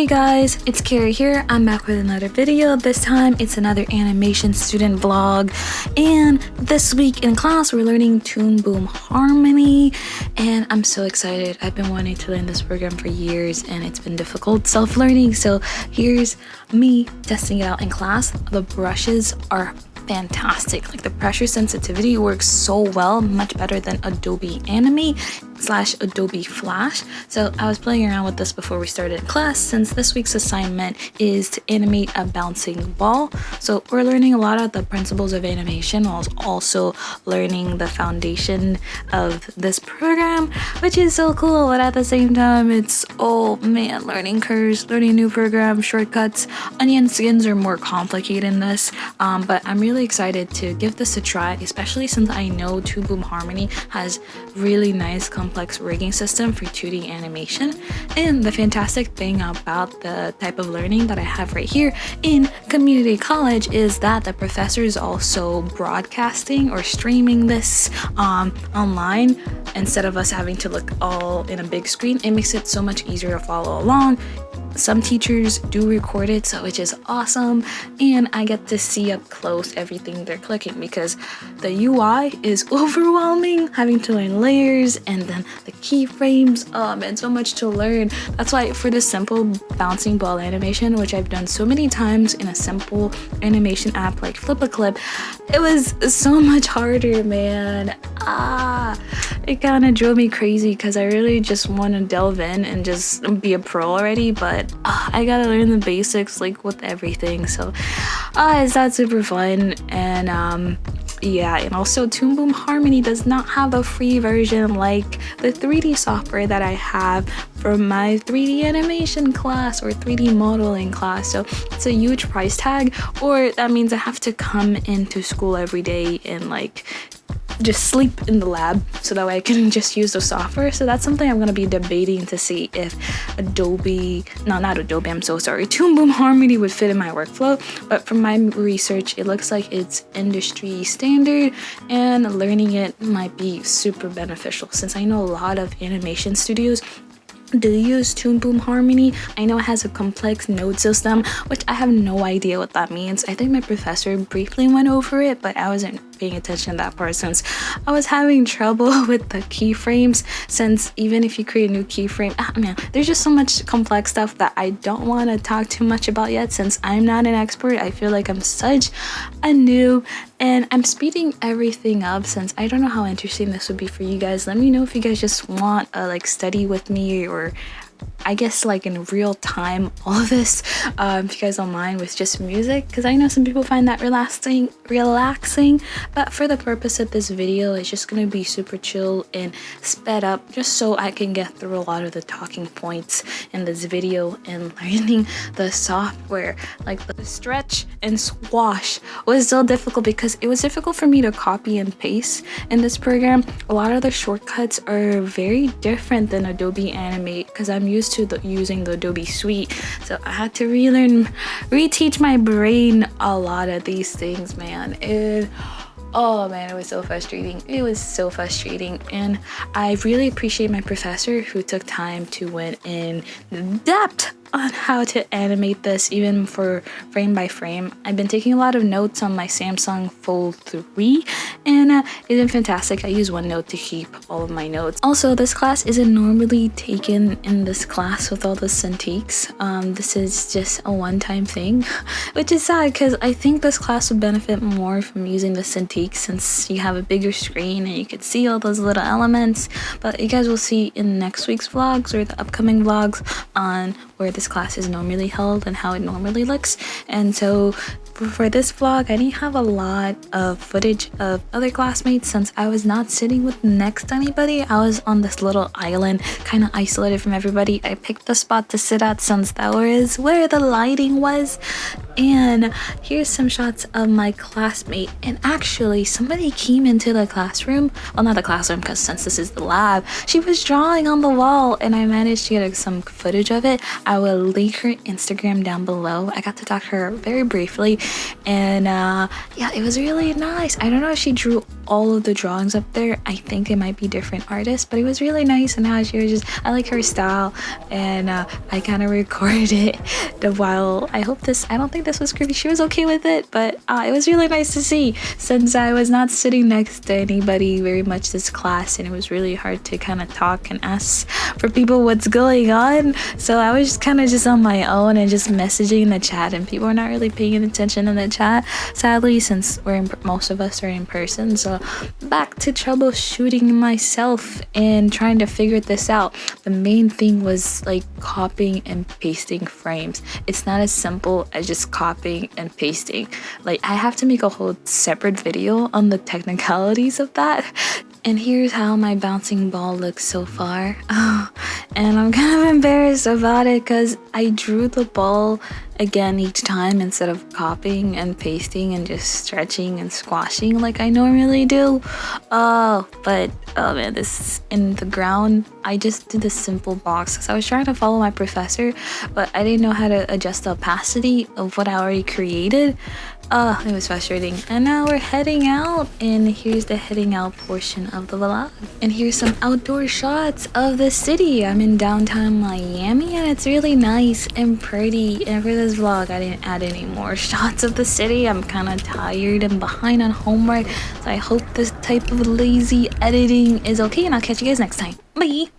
guys, it's Kara here. I'm back with another video. This time it's another animation student vlog, and this week in class we're learning Toon Boom Harmony, and I'm so excited. I've been wanting to learn this program for years and it's been difficult self-learning, so here's me testing it out in class. The brushes are fantastic. Like, the pressure sensitivity works so well, much better than Adobe Animate / Adobe Flash. So I was playing around with this before we started class, since this week's assignment is to animate a bouncing ball. So we're learning a lot of the principles of animation while also learning the foundation of this program, which is so cool. But at the same time, it's, oh man, learning curves, learning new programs, shortcuts. Onion skins are more complicated in this, but I'm really excited to give this a try, especially since I know Toon Boom Harmony has really nice complex rigging system for 2D animation. And the fantastic thing about the type of learning that I have right here in community college is that the professor is also broadcasting or streaming this online instead of us having to look all in a big screen. It makes it so much easier to follow along. Some teachers do record it, so which is awesome, and I get to see up close everything they're clicking, because the UI is overwhelming, having to learn layers and then the keyframes. Oh man, so much to learn. That's why for this simple bouncing ball animation, which I've done so many times in a simple animation app like Flip-A-Clip, it was so much harder, man. It kind of drove me crazy because I really just want to delve in and just be a pro already, but I gotta learn the basics like with everything. So it's not super fun. And yeah, and also Toon Boom Harmony does not have a free version like the 3D software that I have from my 3D animation class or 3D modeling class. So it's a huge price tag, or that means I have to come into school every day and like just sleep in the lab so that way I can just use the software. So that's something I'm going to be debating to see if Toon Boom Harmony would fit in my workflow. But from my research, it looks like it's industry standard, and learning it might be super beneficial, since I know a lot of animation studios do use Toon Boom Harmony. I know it has a complex node system, which I have no idea what that means. I think my professor briefly went over it, but I wasn't paying attention to that part since I was having trouble with the keyframes, since even if you create a new keyframe, man, there's just so much complex stuff that I don't want to talk too much about yet, since I'm not an expert. I feel like I'm such a noob, and I'm speeding everything up since I don't know how interesting this would be for you guys. Let me know if you guys just want a like study with me, or I guess like in real time all of this, if you guys don't mind with just music, because I know some people find that relaxing, but for the purpose of this video, it's just gonna be super chill and sped up, just so I can get through a lot of the talking points in this video. And learning the software, like the stretch and swash, was still difficult because it was difficult for me to copy and paste in this program. A lot of the shortcuts are very different than Adobe Animate, because I'm used to using the Adobe Suite, so I had to reteach my brain a lot of these things, man. Oh man, it was so frustrating. It was so frustrating, and I really appreciate my professor who took time to went in depth on how to animate this, even for frame by frame. I've been taking a lot of notes on my Samsung Fold 3, and it's been fantastic. I use OneNote to keep all of my notes. Also, this class isn't normally taken in this class with all the Cintiqs. This is just a one-time thing, which is sad because I think this class would benefit more from using the Cintiq, since you have a bigger screen and you could see all those little elements. But you guys will see in next week's vlogs or the upcoming vlogs on where this class is normally held and how it normally looks. And so for this vlog, I didn't have a lot of footage of other classmates since I was not sitting with next to anybody. I was on this little island, kind of isolated from everybody. I picked the spot to sit at since that was where the lighting was. And here's some shots of my classmate, and actually somebody came into the classroom, well, not the classroom because since this is the lab, she was drawing on the wall, and I managed to get some footage of it. I will link her Instagram down below. I got to talk to her very briefly, and yeah, it was really nice. I don't know if she drew all of the drawings up there, I think it might be different artists, but it was really nice. And how she was just, I like her style, and I kind of recorded it while I don't think this was creepy. She was okay with it, but it was really nice to see, since I was not sitting next to anybody very much this class, and it was really hard to kind of talk and ask for people what's going on. So I was just kind of just on my own and just messaging in the chat, and people were not really paying attention in the chat, sadly, since most of us are in person. So back to troubleshooting myself and trying to figure this out. The main thing was like copying and pasting frames. It's not as simple as just copying and pasting. Like, I have to make a whole separate video on the technicalities of that. And here's how my bouncing ball looks so far. And I'm kind of embarrassed about it because I drew the ball again each time instead of copying and pasting and just stretching and squashing like I normally do. But oh man, this is in the ground. I just did a simple box because I was trying to follow my professor, but I didn't know how to adjust the opacity of what I already created. It was frustrating. And now we're heading out, and here's the heading out portion of the vlog. And here's some outdoor shots of the city. I'm in downtown Miami, and it's really nice and pretty. And for this vlog, I didn't add any more shots of the city. I'm kind of tired and behind on homework, so I hope this type of lazy editing is okay, and I'll catch you guys next time. Bye!